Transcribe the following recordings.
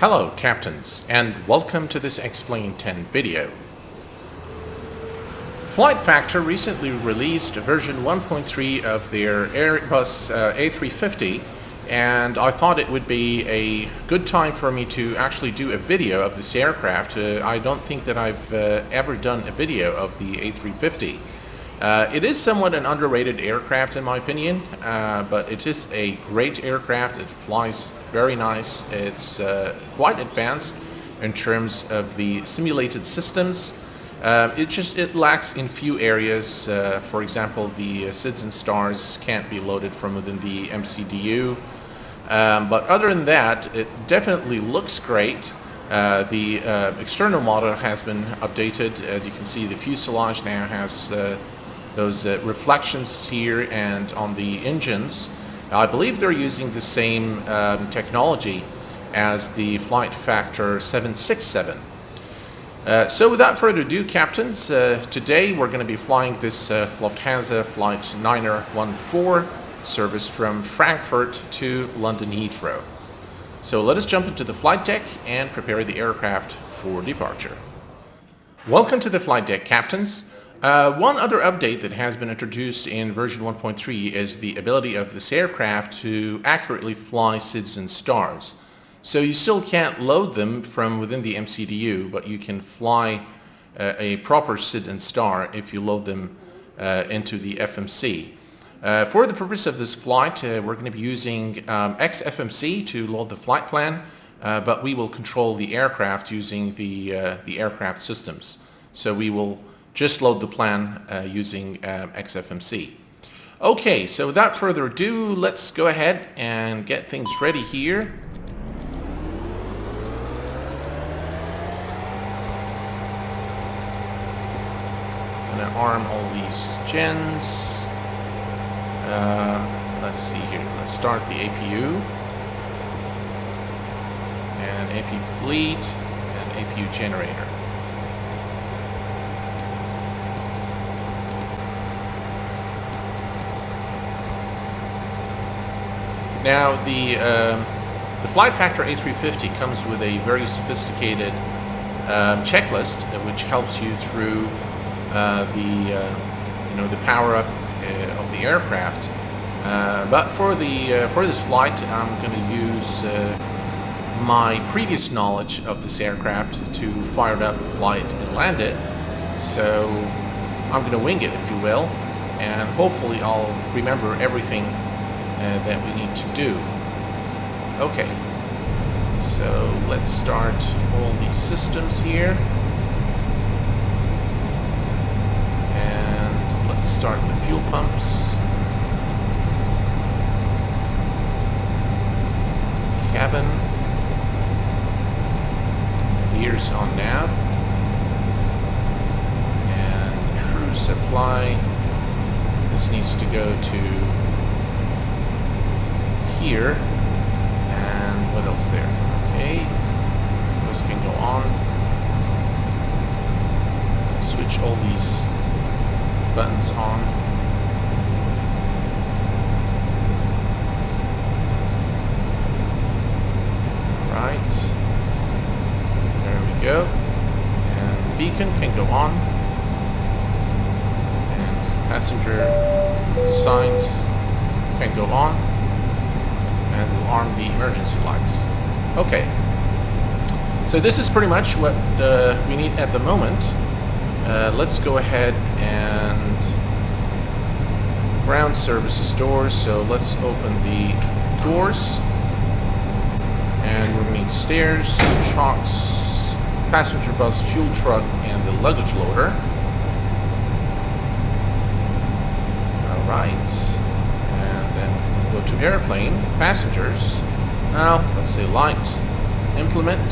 Hello captains, and welcome to this Explain 10 video. Flight Factor recently released version 1.3 of their Airbus A350, and I thought it would be a good time for me to actually do a video of this aircraft. I don't think that I've ever done a video of the A350. It is somewhat an underrated aircraft in my opinion, but it is a great aircraft. It flies very nice. It's quite advanced in terms of the simulated systems. It lacks in few areas. For example, the SIDS and stars can't be loaded from within the MCDU. But other than that, it definitely looks great. The external model has been updated. As you can see, the fuselage now has those reflections here, and on the engines I believe they're using the same technology as the Flight Factor 767. So without further ado, captains, today we're going to be flying this Lufthansa Flight 914 service from Frankfurt to London Heathrow. So let us jump into the flight deck and prepare the aircraft for departure. Welcome to the flight deck, captains. One other update that has been introduced in version 1.3 is the ability of this aircraft to accurately fly SIDS and stars. So you still can't load them from within the MCDU, but you can fly a proper SID and star if you load them into the FMC. For the purpose of this flight, we're going to be using XFMC to load the flight plan, but we will control the aircraft using the aircraft systems. So we will just load the plan using XFMC. Okay, so without further ado, let's go ahead and get things ready here. I'm gonna arm all these gens. Let's see here. Let's start the APU and APU bleed and APU generator. Now the Flight Factor A350 comes with a very sophisticated checklist which helps you through the power up of the aircraft. But for this flight, I'm going to use my previous knowledge of this aircraft to fire it up, fly it, and land it. So I'm going to wing it, if you will, and hopefully I'll remember everything that we need to do. Okay, so let's start all these systems here, and let's start the fuel pumps, cabin, gears on nav, and crew supply. This needs to go to here, and what else there? Okay, those can go on. Switch all these buttons on. Right, there we go. And beacon can go on, and passenger signs can go on. And we'll arm the emergency lights. Okay, so this is pretty much what we need at the moment. Let's go ahead and ground services doors. So let's open the doors, and we're going to need stairs, chocks, passenger bus, fuel truck, and the luggage loader. All right. Go to airplane, passengers. Now let's say lights, implement,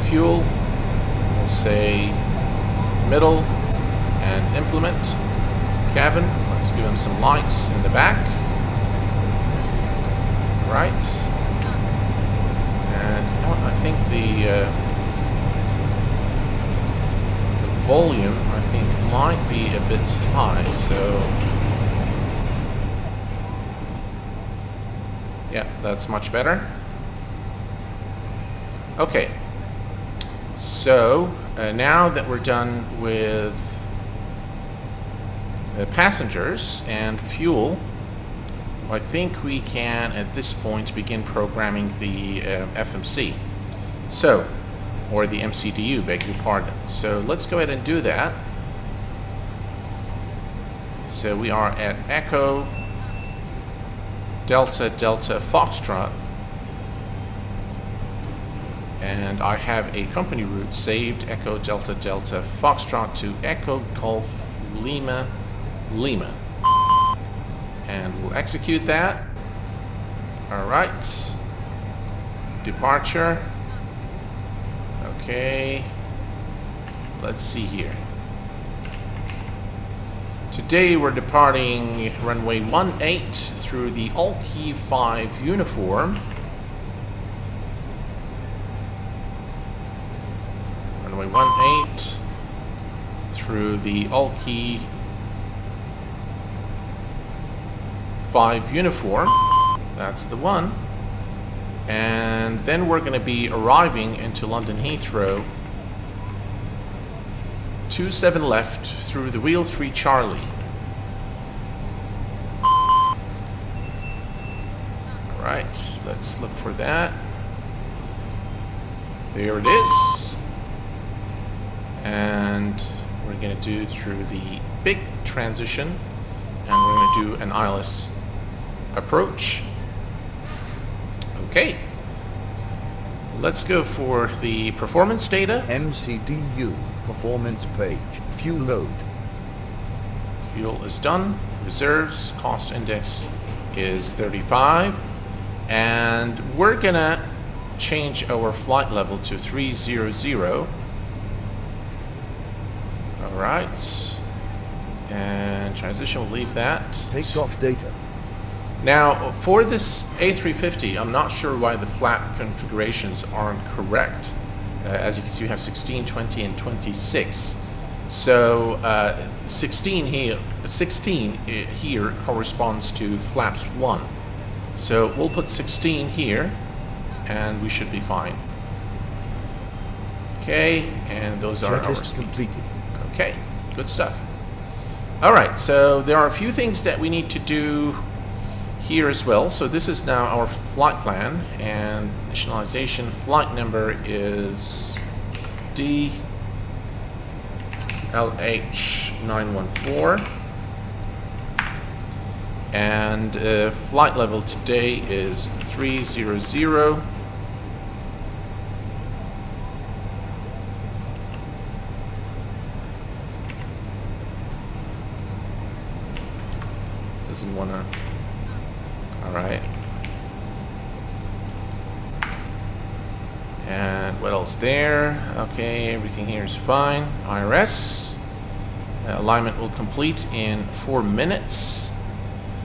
fuel. We'll say middle and implement. Cabin, let's give them some lights in the back. Right. And you know what, I think the volume I think might be a bit high, so yeah, that's much better. Okay, so now that we're done with passengers and fuel, I think we can at this point begin programming the FMC. So, or the MCDU, beg your pardon. So let's go ahead and do that. So we are at Echo Delta Delta Foxtrot, and I have a company route saved, Echo Delta Delta Foxtrot to Echo Golf Lima Lima, and we'll execute that. Alright, departure. Okay, let's see here. Today we're departing runway 18 through the Alki 5 uniform. Runway 18 through the Alki 5 uniform. That's the one. And then we're going to be arriving into London Heathrow 27 left through the Wheel 3 Charlie. Alright, let's look for that. There it is. And we're going to do through the big transition, and we're going to do an ILS approach. Okay, let's go for the performance data. MCDU performance page. Fuel load. Fuel is done. Reserves. Cost index is 35. And we're gonna change our flight level to 300. Alright. And transition, we'll leave that. Takeoff data. Now, for this A350, I'm not sure why the flap configurations aren't correct. As you can see, we have 16, 20, and 26. So 16 here corresponds to flaps 1. So we'll put 16 here, and we should be fine. Okay, and those are our speed. Completed. Okay, good stuff. All right, so there are a few things that we need to do here as well. So this is now our flight plan, and initialization flight number is DLH914, and flight level today is 300. Doesn't want to. Alright. And what else there? Okay, everything here is fine. IRS. Alignment will complete in 4 minutes.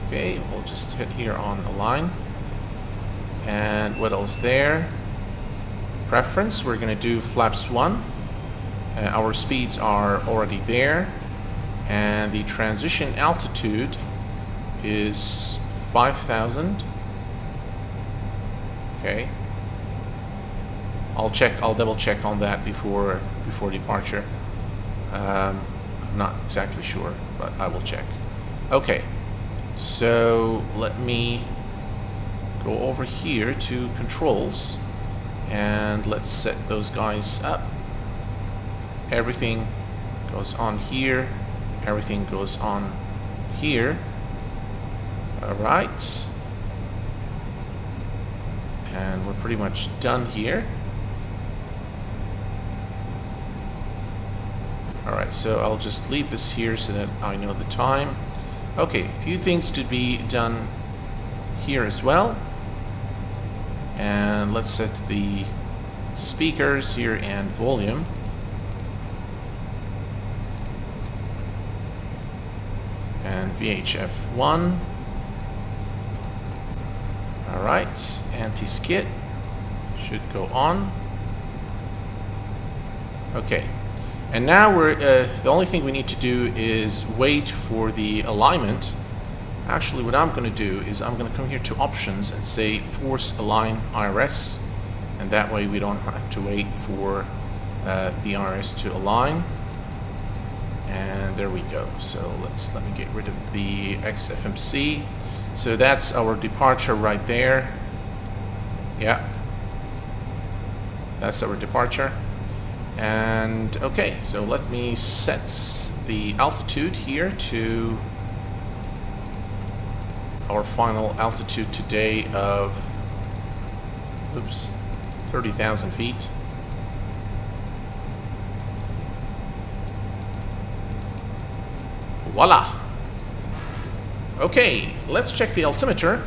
Okay, we'll just hit here on align. And what else there? Preference, we're going to do flaps 1. Our speeds are already there. And the transition altitude is 5,000. Okay. I'll double check on that before departure. I'm not exactly sure, but I will check. Okay. So let me go over here to controls, and let's set those guys up. Everything goes on here. Everything goes on here. Alright, and we're pretty much done here. Alright, so I'll just leave this here so that I know the time. Okay, a few things to be done here as well. And let's set the speakers here and volume. And VHF 1. Alright, anti-skid should go on. Okay, and now we're the only thing we need to do is wait for the alignment. Actually, what I'm going to do is I'm going to come here to options and say force align IRS, and that way we don't have to wait for the RS to align. And there we go. So let me get rid of the XFMC. So that's our departure right there. Yeah, that's our departure. And okay, so let me set the altitude here to our final altitude today of 30,000 feet. Voila! Okay, let's check the altimeter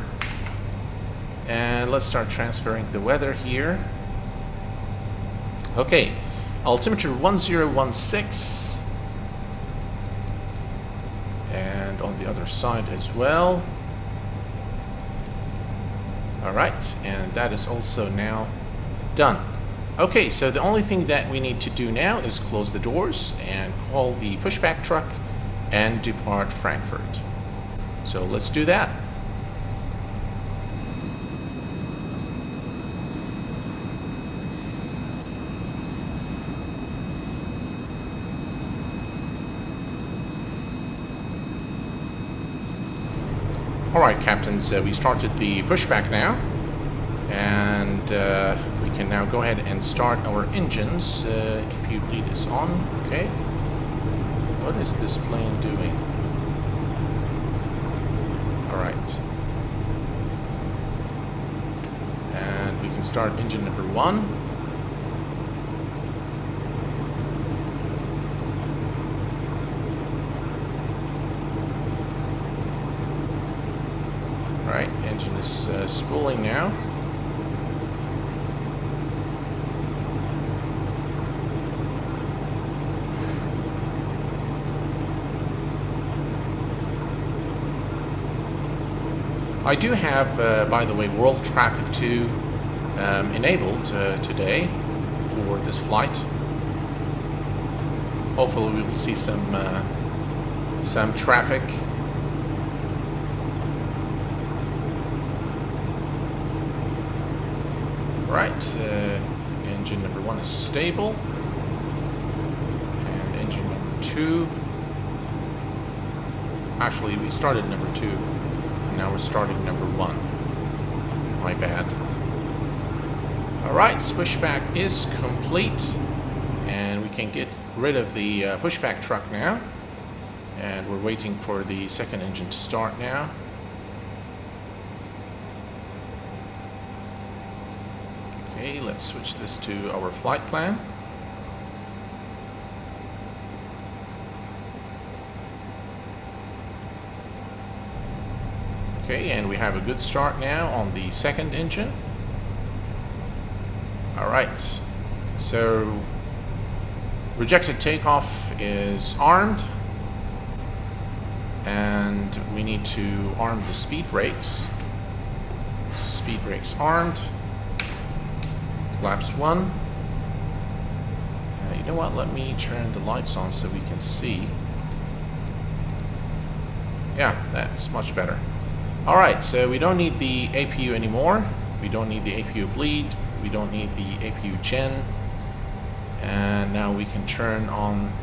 and let's start transferring the weather here. Okay, altimeter 1016, and on the other side as well. Alright, and that is also now done. Okay, so the only thing that we need to do now is close the doors and call the pushback truck and depart Frankfurt. So let's do that. Alright, captains, we started the pushback now, and we can now go ahead and start our engines. APU bleed is on. Okay. What is this plane doing? Alright. And we can start engine number 1. Alright, engine is spooling now. I do have, by the way, World Traffic 2 enabled today for this flight. Hopefully we will see some traffic. Right, engine number 1 is stable, and engine number 2, actually we started number 2, and now we're starting number 1, my bad. Alright, pushback is complete, and we can get rid of the pushback truck now, and we're waiting for the second engine to start now. Okay, let's switch this to our flight plan. Okay, and we have a good start now on the second engine. Alright, so rejected takeoff is armed, and we need to arm the speed brakes. Speed brakes armed. Flaps 1. You know what, let me turn the lights on so we can see. Yeah, that's much better. Alright, so we don't need the APU anymore. We don't need the APU bleed. We don't need the APU gen. And now we can turn on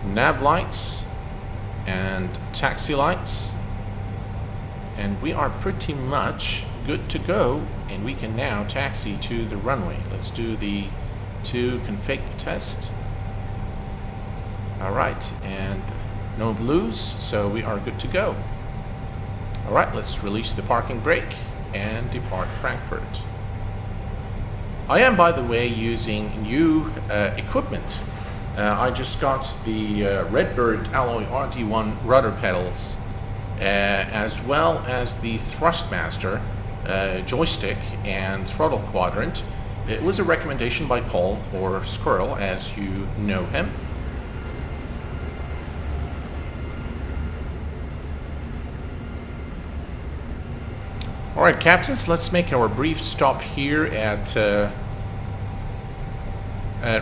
nav lights and taxi lights. And we are pretty much good to go, and we can now taxi to the runway. Let's do the config test. Alright, and no blues, so we are good to go. Alright, let's release the parking brake and depart Frankfurt. I am, by the way, using new equipment. I just got the Redbird Alloy RD1 rudder pedals, as well as the Thrustmaster joystick and throttle quadrant. It was a recommendation by Paul, or Squirrel as you know him. Alright, captains, let's make our brief stop here at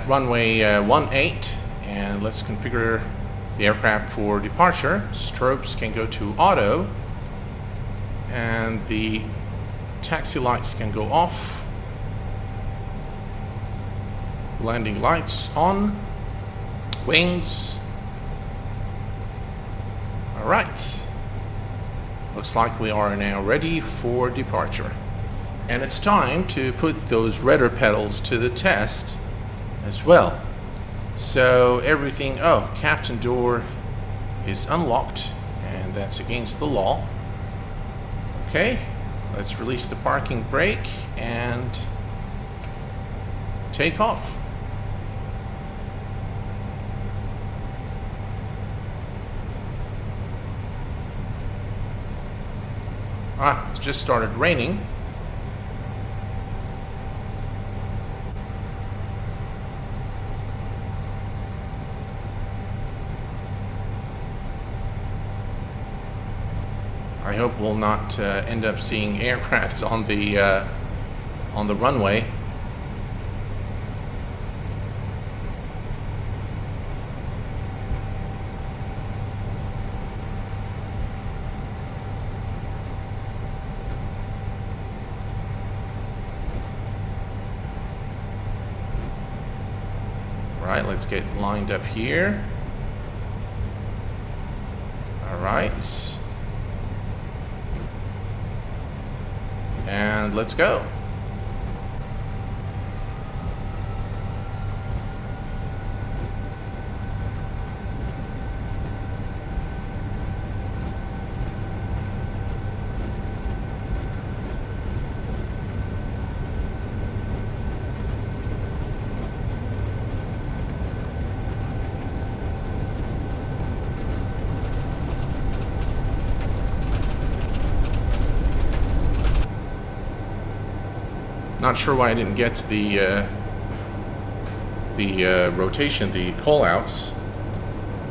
runway 18, and let's configure the aircraft for departure. Strobes can go to auto, and the taxi lights can go off. Landing lights on. Wings. Alright. Looks like we are now ready for departure. And it's time to put those rudder pedals to the test as well. So everything... Oh, captain door is unlocked, and that's against the law. Okay, let's release the parking brake and take off. It's just started raining. I hope we'll not end up seeing aircrafts on the runway. Right, let's get lined up here. All right. And let's go. Not sure why I didn't get the rotation, the call-outs,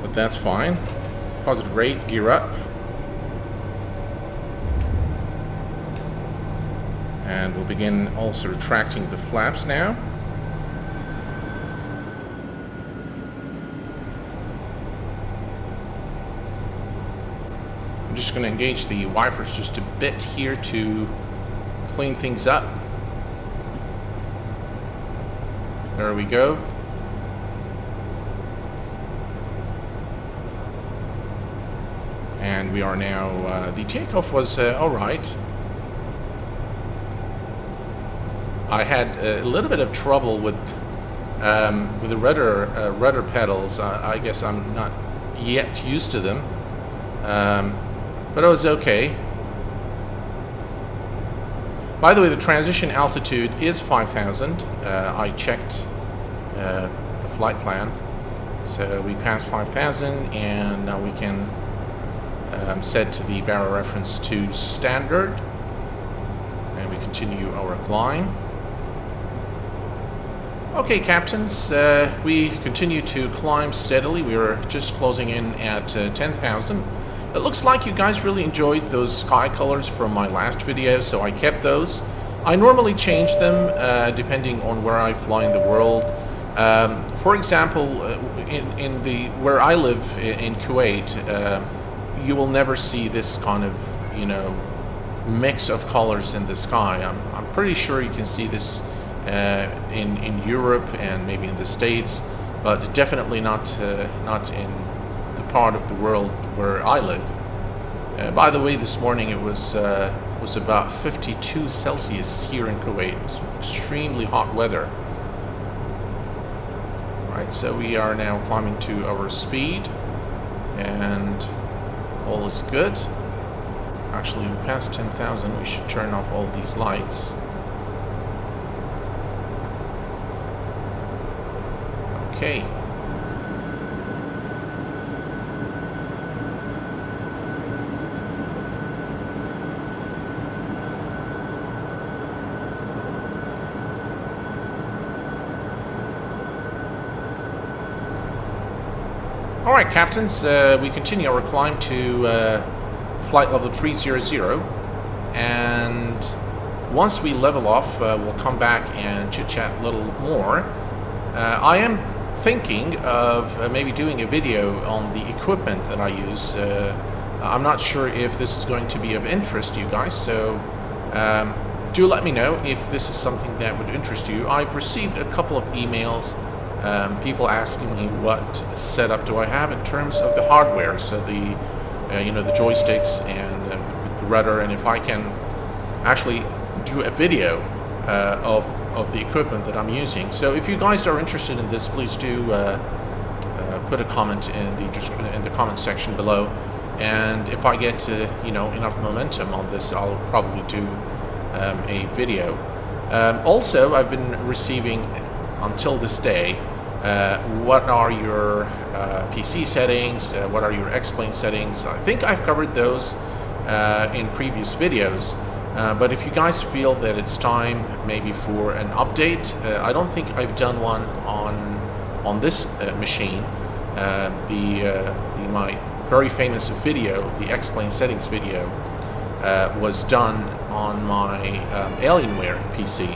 but that's fine. Positive rate, gear up. And we'll begin also retracting the flaps now. I'm just going to engage the wipers just a bit here to clean things up. There we go. And we are now, the takeoff was alright. I had a little bit of trouble with the rudder pedals. I guess I'm not yet used to them. But it was okay. By the way, the transition altitude is 5,000. I checked the flight plan. So we passed 5,000, and now we can set to the barrel reference to standard. And we continue our climb. Okay, captains, we continue to climb steadily. We are just closing in at 10,000. It looks like you guys really enjoyed those sky colors from my last video, so I kept those. I normally change them depending on where I fly in the world. For example, where I live in Kuwait, you will never see this kind of, you know, mix of colors in the sky. I'm pretty sure you can see this in Europe and maybe in the States, but definitely not in the part of the world where I live. By the way, this morning it was about 52 Celsius here in Kuwait. It was extremely hot weather. Right, so we are now climbing to our speed, and all is good. Actually, we passed 10,000. We should turn off all these lights. Okay. Alright, captains, we continue our climb to flight level 300, and once we level off, we'll come back and chit-chat a little more. I am thinking of maybe doing a video on the equipment that I use. I'm not sure if this is going to be of interest to you guys, so do let me know if this is something that would interest you. I've received a couple of emails, people asking me what setup do I have in terms of the hardware, so the the joysticks and the rudder, and if I can actually do a video of the equipment that I'm using. So if you guys are interested in this, please do put a comment in the comment section below, and if I get enough momentum on this, I'll probably do a video. Also, I've been receiving until this day, what are your PC settings, what are your X-Plane settings. I think I've covered those in previous videos, but if you guys feel that it's time maybe for an update, I don't think I've done one on this machine. My very famous video, the X-Plane settings video, was done on my Alienware PC.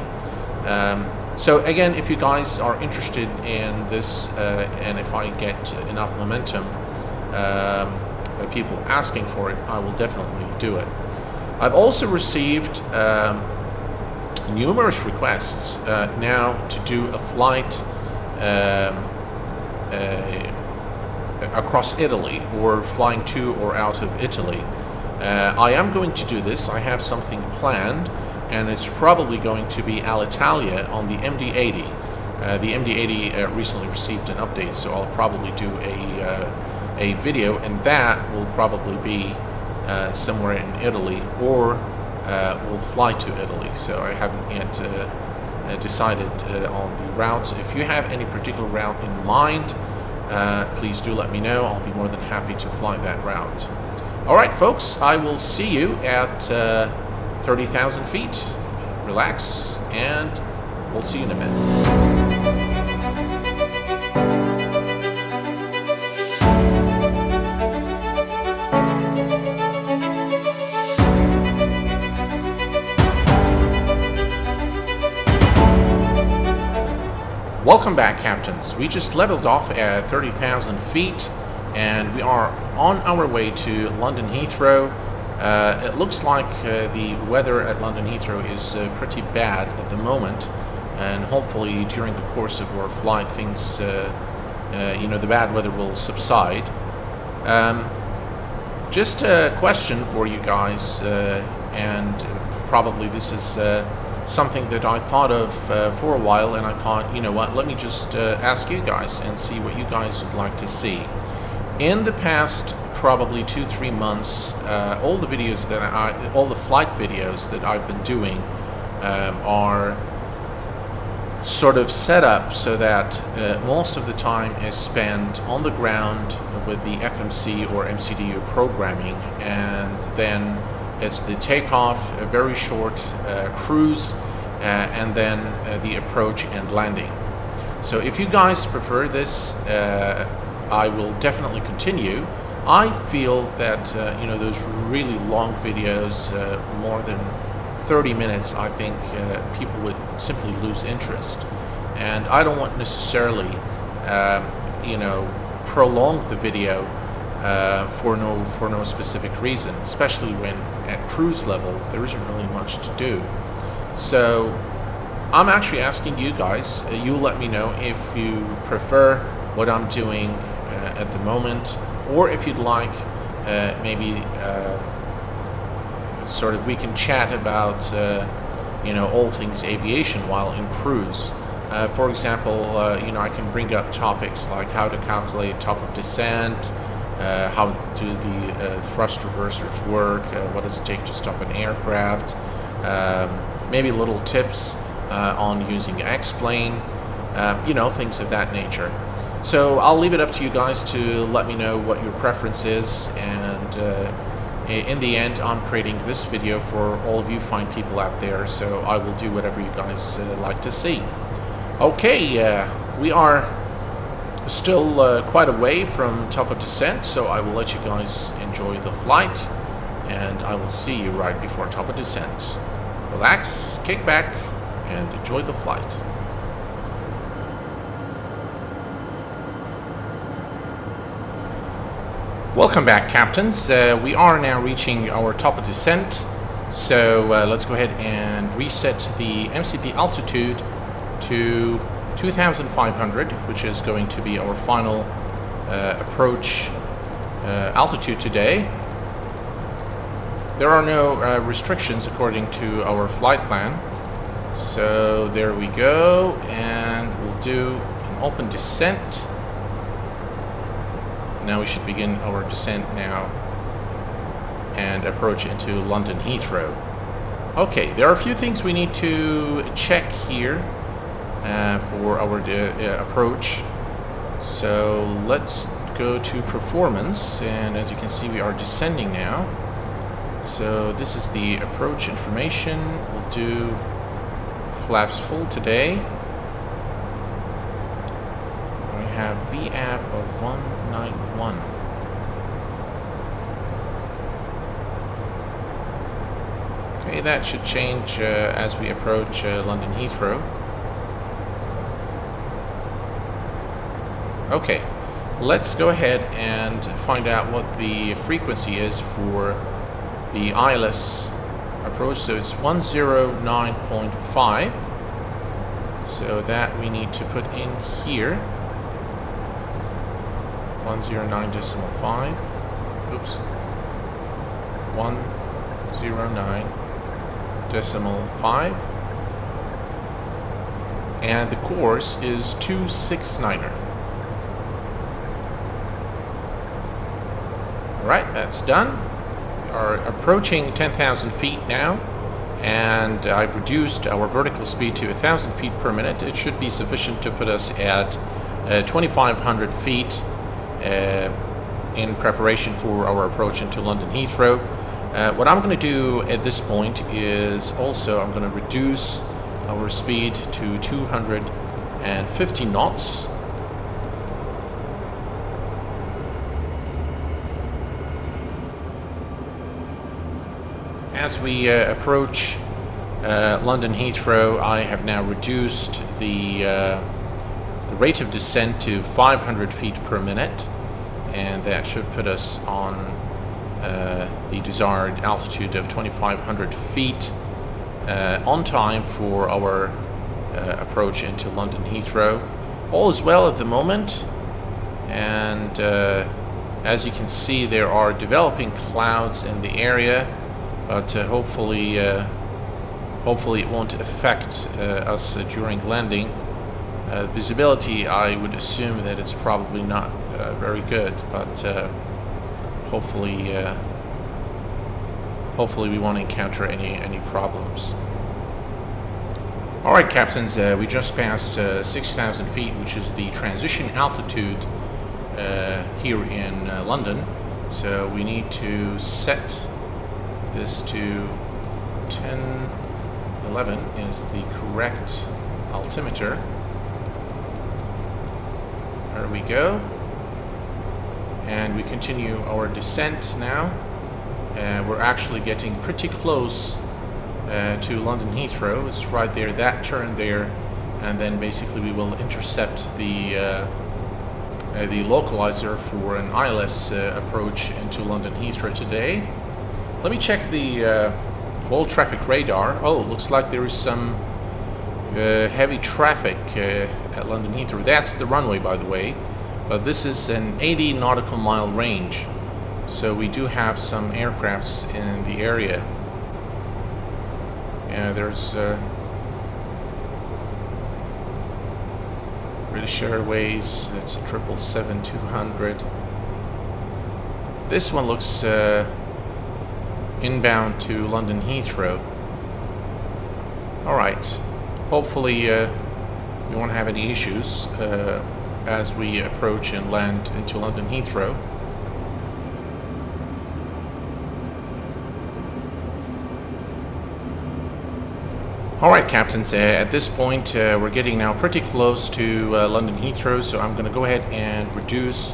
So again, if you guys are interested in this, and if I get enough momentum, people asking for it, I will definitely do it. I've also received numerous requests now to do a flight across Italy, or flying to or out of Italy. I am going to do this. I have something planned, and it's probably going to be Alitalia on the MD-80. The MD-80 recently received an update, so I'll probably do a video, and that will probably be somewhere in Italy, or we'll fly to Italy. So I haven't yet decided on the route. If you have any particular route in mind, please do let me know. I'll be more than happy to fly that route. Alright folks, I will see you at 30,000 feet. Relax, and we'll see you in a minute. Welcome back, captains. We just leveled off at 30,000 feet, and we are on our way to London Heathrow. It looks like the weather at London Heathrow is pretty bad at the moment, and hopefully during the course of our flight things, the bad weather will subside. Just a question for you guys, and probably this is something that I thought of for a while, and I thought, you know what, let me just ask you guys and see what you guys would like to see. In the past probably 2-3 months, all the flight videos that I've been doing are sort of set up so that most of the time is spent on the ground with the FMC or MCDU programming, and then it's the takeoff, a very short cruise, and then the approach and landing. So if you guys prefer this, I will definitely continue. I feel that those really long videos, more than 30 minutes, I think people would simply lose interest, and I don't want necessarily prolong the video for no specific reason, especially when at cruise level there isn't really much to do. So I'm actually asking you guys, you let me know if you prefer what I'm doing at the moment, or if you'd like maybe sort of we can chat about all things aviation while in cruise. For example, I can bring up topics like how to calculate top of descent, how do the thrust reversers work, what does it take to stop an aircraft, maybe little tips on using X-Plane, things of that nature. So I'll leave it up to you guys to let me know what your preference is, and in the end I'm creating this video for all of you fine people out there, so I will do whatever you guys like to see. Okay, we are still quite away from top of descent, so I will let you guys enjoy the flight, and I will see you right before top of descent. Relax, kick back, and enjoy the flight. Welcome back, captains. We are now reaching our top of descent, So let's go ahead and reset the MCP altitude to 2,500, which is going to be our final approach altitude today. There are no restrictions according to our flight plan. So there we go, and we'll do an open descent. Now we should begin our descent now and approach into London Heathrow. Okay, there are a few things we need to check here for our approach. So let's go to performance, and as you can see we are descending now. So this is the approach information. We'll do flaps full today. We have VAB of 191. Okay, that should change as we approach London Heathrow. Okay, let's go ahead and find out what the frequency is for the ILS approach. So it's 109.5. So that we need to put in here. 109.5. Oops. 109.5. And the course is 269er. Alright, that's done. We are approaching 10,000 feet now, and I've reduced our vertical speed to 1,000 feet per minute. It should be sufficient to put us at 2,500 feet in preparation for our approach into London Heathrow. What I'm going to do at this point is also I'm going to reduce our speed to 250 knots. As we approach London Heathrow, I have now reduced the rate of descent to 500 feet per minute, and that should put us on the desired altitude of 2,500 feet on time for our approach into London Heathrow. All is well at the moment, and as you can see, there are developing clouds in the area, but hopefully it won't affect us during landing. Visibility, I would assume that it's probably not very good, but hopefully we won't encounter any problems. Alright, captains, we just passed 6,000 feet, which is the transition altitude here in London. So we need to set this to 1011 is the correct altimeter. There we go. And we continue our descent now. We're actually getting pretty close to London Heathrow. It's right there, that turn there, and then basically we will intercept the localizer for an ILS approach into London Heathrow today. Let me check the full traffic radar. Oh, looks like there is some heavy traffic at London Heathrow. That's the runway, by the way, but this is an 80 nautical mile range, so we do have some aircrafts in the area. Yeah, there's British Airways. That's a 777-200. This one looks inbound to London Heathrow. Alright, hopefully we won't have any issues as we approach and land into London Heathrow. Alright, captains, at this point we're getting now pretty close to London Heathrow, so I'm going to go ahead and reduce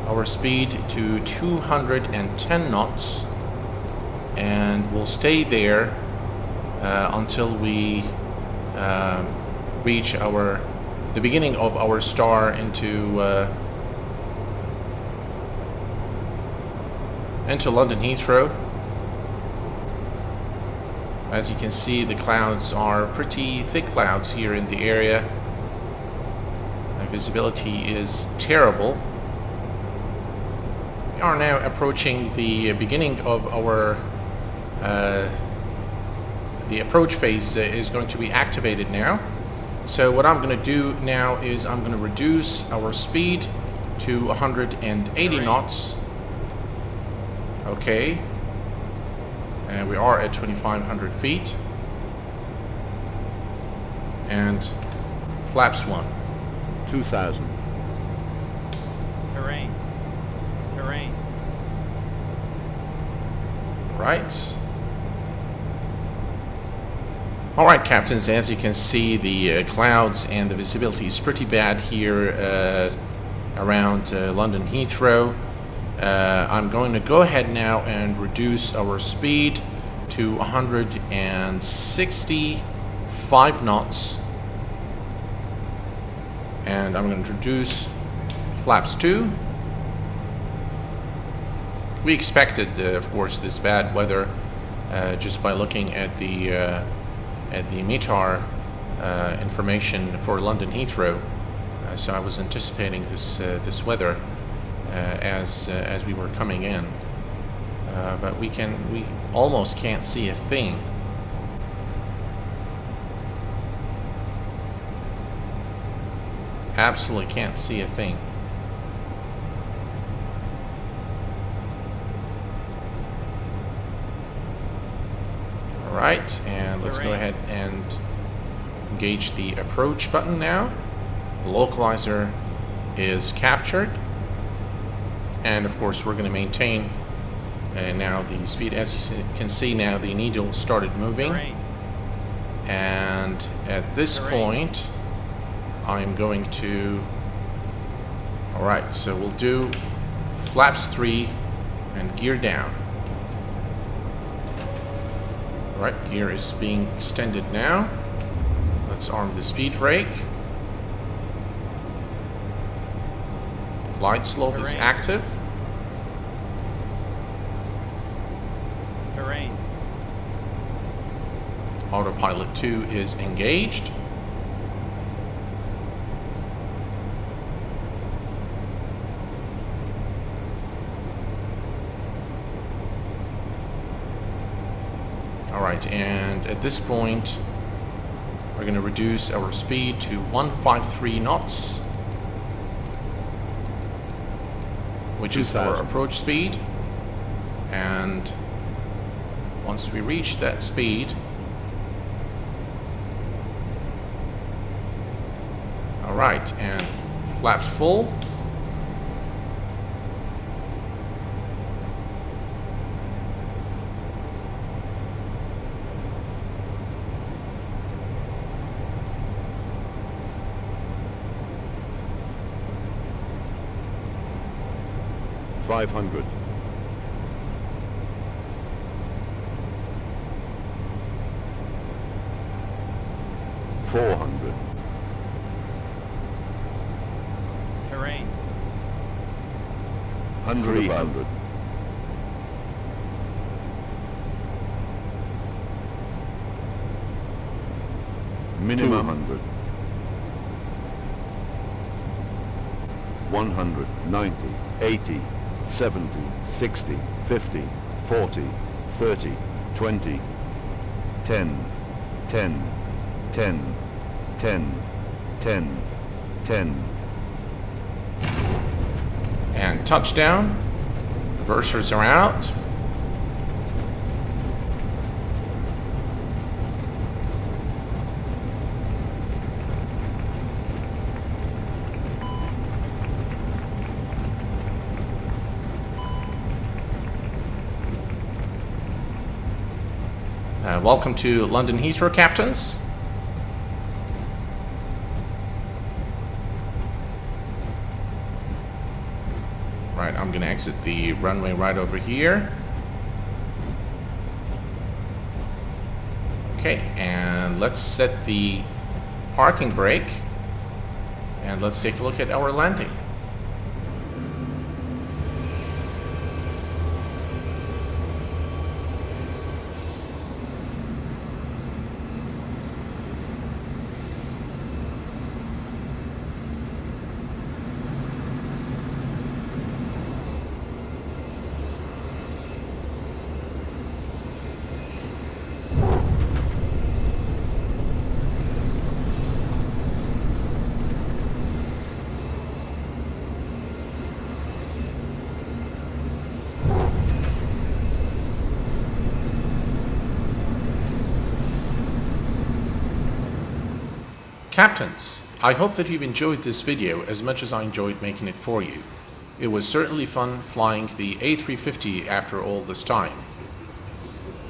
our speed to 210 knots, and we'll stay there until we reach the beginning of our star into London Heathrow. As you can see, the clouds are pretty thick clouds here in the area. Visibility is terrible. We are now approaching the beginning of our the approach phase is going to be activated now. So what I'm going to do now is I'm going to reduce our speed to 180 knots. Okay. And we are at 2,500 feet. And flaps 1. 2,000. Terrain. Terrain. Right. Alright, captains, as you can see, the clouds and the visibility is pretty bad here around London Heathrow. I'm going to go ahead now and reduce our speed to 165 knots. And I'm going to introduce flaps 2. We expected, of course, this bad weather just by looking at the METAR information for London Heathrow. So I was anticipating this weather as we were coming in, but we almost can't see a thing. Absolutely can't see a thing. Alright, and let's go ahead and engage the approach button now. The localizer is captured. And of course we're going to maintain now the speed. As you can see now, the needle started moving. And at this point I'm going to... Alright, so we'll do flaps 3 and gear down. Alright, gear is being extended now. Let's arm the speed brake. Glide slope is active. Terrain. Autopilot 2 is engaged. Alright, and at this point we're going to reduce our speed to 153 knots, which is our approach speed. And once we reach that speed, alright, and flaps full. $500. $400. Terrain. 300. Minimum 200. 190, 80, 70, 60, 50, 40, 30, 20, 10, 10, 10, 10, 10, 10. And touchdown. Reversers are out. Welcome to London Heathrow, captains. Right, I'm going to exit the runway right over here. Okay, and let's set the parking brake. And let's take a look at our landing. Captains, I hope that you've enjoyed this video as much as I enjoyed making it for you. It was certainly fun flying the A350 after all this time.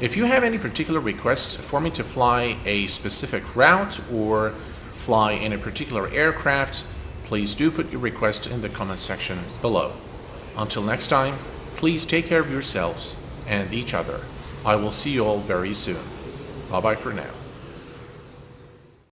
If you have any particular requests for me to fly a specific route or fly in a particular aircraft, please do put your request in the comment section below. Until next time, please take care of yourselves and each other. I will see you all very soon. Bye bye for now.